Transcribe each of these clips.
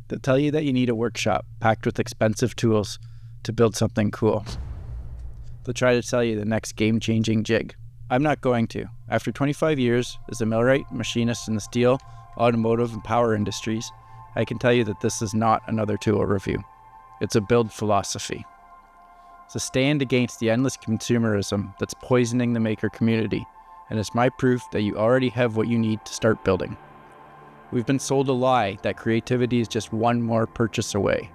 They'll tell you that you need a workshop packed with expensive tools to build something cool. They'll try to sell you the next game-changing jig. I'm not going to. After 25 years as a millwright, machinist in the steel, automotive, and power industries, I can tell you that this is not another tool review. It's a build philosophy. It's a stand against the endless consumerism that's poisoning the maker community, and it's my proof that you already have what you need to start building. We've been sold a lie that creativity is just one more purchase away.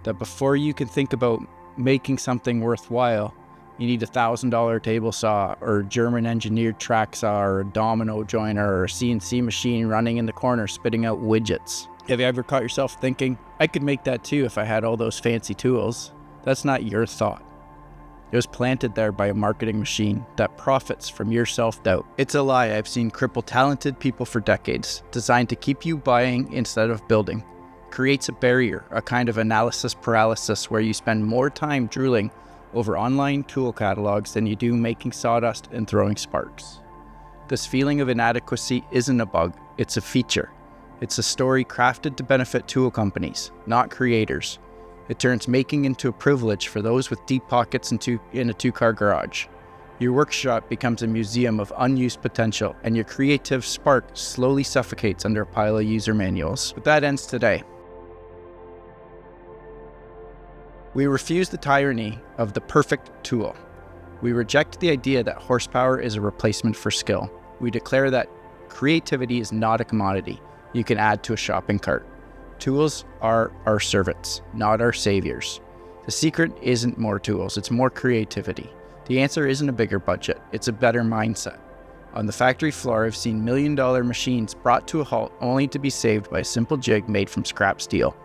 That before you can think about making something worthwhile, you need a $1,000 table saw or German engineered track saw or a domino joiner or a CNC machine running in the corner spitting out widgets. Have you ever caught yourself thinking, I could make that too if I had all those fancy tools? That's not your thought. It was planted there by a marketing machine that profits from your self-doubt. It's a lie I've seen cripple talented people for decades, designed to keep you buying instead of building. It creates a barrier, a kind of analysis paralysis where you spend more time drooling over online tool catalogs than you do making sawdust and throwing sparks. This feeling of inadequacy isn't a bug, it's a feature. It's a story crafted to benefit tool companies, not creators. It turns making into a privilege for those with deep pockets in a two-car garage. Your workshop becomes a museum of unused potential, and your creative spark slowly suffocates under a pile of user manuals. But that ends today. We refuse the tyranny of the perfect tool. We reject the idea that horsepower is a replacement for skill. We declare that creativity is not a commodity you can add to a shopping cart. Tools are our servants, not our saviors. The secret isn't more tools, it's more creativity. The answer isn't a bigger budget, it's a better mindset. On the factory floor, I've seen million-dollar machines brought to a halt only to be saved by a simple jig made from scrap steel.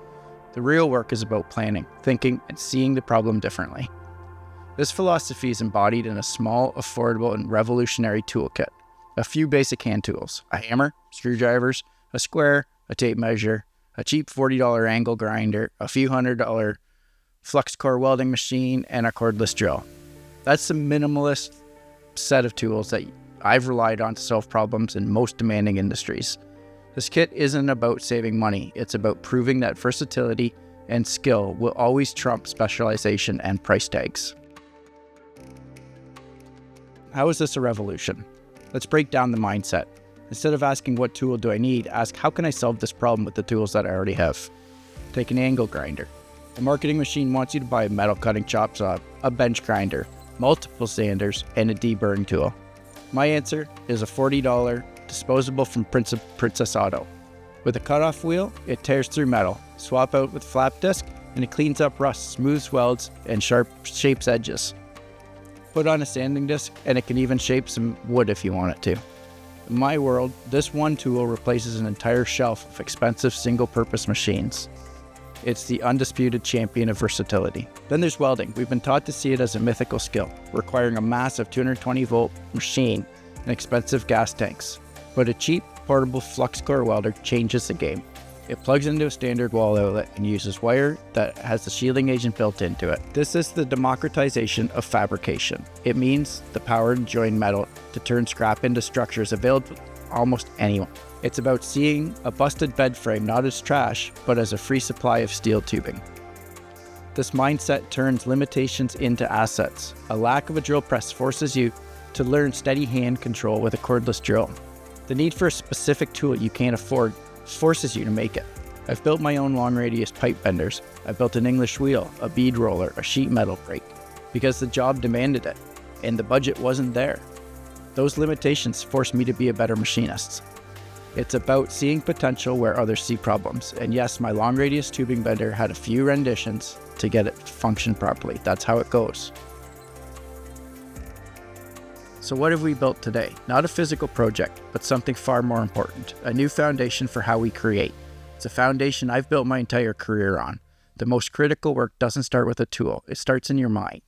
The real work is about planning, thinking, and seeing the problem differently. This philosophy is embodied in a small, affordable, and revolutionary toolkit. A few basic hand tools: a hammer, screwdrivers, a square, a tape measure, a cheap $40 angle grinder, a few $100 flux core welding machine, and a cordless drill. That's the minimalist set of tools that I've relied on to solve problems in most demanding industries. This kit isn't about saving money, it's about proving that versatility and skill will always trump specialization and price tags. How is this a revolution? Let's break down the mindset. Instead of asking what tool do I need, ask how can I solve this problem with the tools that I already have. Take an angle grinder. A marketing machine wants you to buy a metal cutting chop saw, a bench grinder, multiple sanders, and a deburring tool. My answer is a $40 disposable from Princess Auto. With a cutoff wheel, it tears through metal, swap out with flap disc, and it cleans up rust, smooths welds, and shapes edges. Put on a sanding disc, and it can even shape some wood if you want it to. In my world, this one tool replaces an entire shelf of expensive single-purpose machines. It's the undisputed champion of versatility. Then there's welding. We've been taught to see it as a mythical skill, requiring a massive 220-volt machine and expensive gas tanks. But a cheap, portable flux core welder changes the game. It plugs into a standard wall outlet and uses wire that has the shielding agent built into it. This is the democratization of fabrication. It means the power to join metal to turn scrap into structures available to almost anyone. It's about seeing a busted bed frame not as trash, but as a free supply of steel tubing. This mindset turns limitations into assets. A lack of a drill press forces you to learn steady hand control with a cordless drill. The need for a specific tool you can't afford forces you to make it. I've built my own long radius pipe benders. I built an English wheel, a bead roller, a sheet metal brake, because the job demanded it, and the budget wasn't there. Those limitations forced me to be a better machinist. It's about seeing potential where others see problems, and yes, my long radius tubing bender had a few renditions to get it to function properly. That's how it goes. So what have we built today? Not a physical project, but something far more important. A new foundation for how we create. It's a foundation I've built my entire career on. The most critical work doesn't start with a tool, it starts in your mind.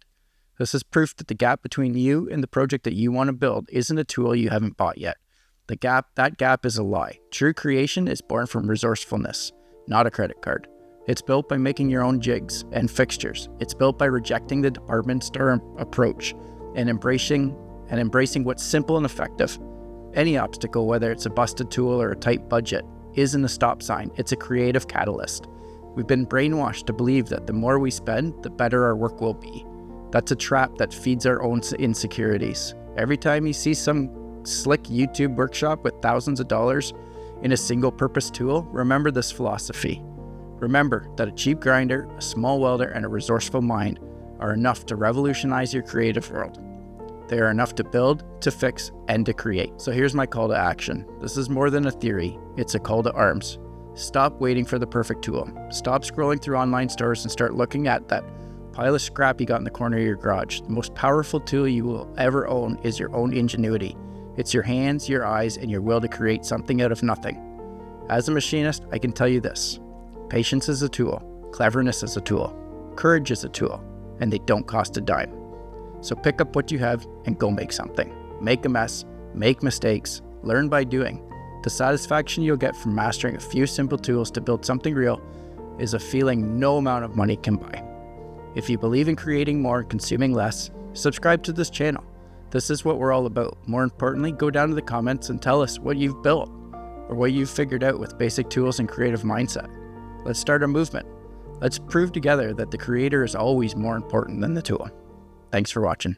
This is proof that the gap between you and the project that you want to build isn't a tool you haven't bought yet. That gap is a lie. True creation is born from resourcefulness, not a credit card. It's built by making your own jigs and fixtures. It's built by rejecting the department store approach and embracing what's simple and effective. Any obstacle, whether it's a busted tool or a tight budget, isn't a stop sign, it's a creative catalyst. We've been brainwashed to believe that the more we spend, the better our work will be. That's a trap that feeds our own insecurities. Every time you see some slick YouTube workshop with thousands of dollars in a single-purpose tool, remember this philosophy. Remember that a cheap grinder, a small welder, and a resourceful mind are enough to revolutionize your creative world. They are enough to build, to fix, and to create. So here's my call to action. This is more than a theory, it's a call to arms. Stop waiting for the perfect tool. Stop scrolling through online stores and start looking at that pile of scrap you got in the corner of your garage. The most powerful tool you will ever own is your own ingenuity. It's your hands, your eyes, and your will to create something out of nothing. As a machinist, I can tell you this. Patience is a tool, cleverness is a tool, courage is a tool, and they don't cost a dime. So pick up what you have and go make something. Make a mess, make mistakes, learn by doing. The satisfaction you'll get from mastering a few simple tools to build something real is a feeling no amount of money can buy. If you believe in creating more and consuming less, subscribe to this channel. This is what we're all about. More importantly, go down to the comments and tell us what you've built or what you've figured out with basic tools and creative mindset. Let's start a movement. Let's prove together that the creator is always more important than the tool. Thanks for watching.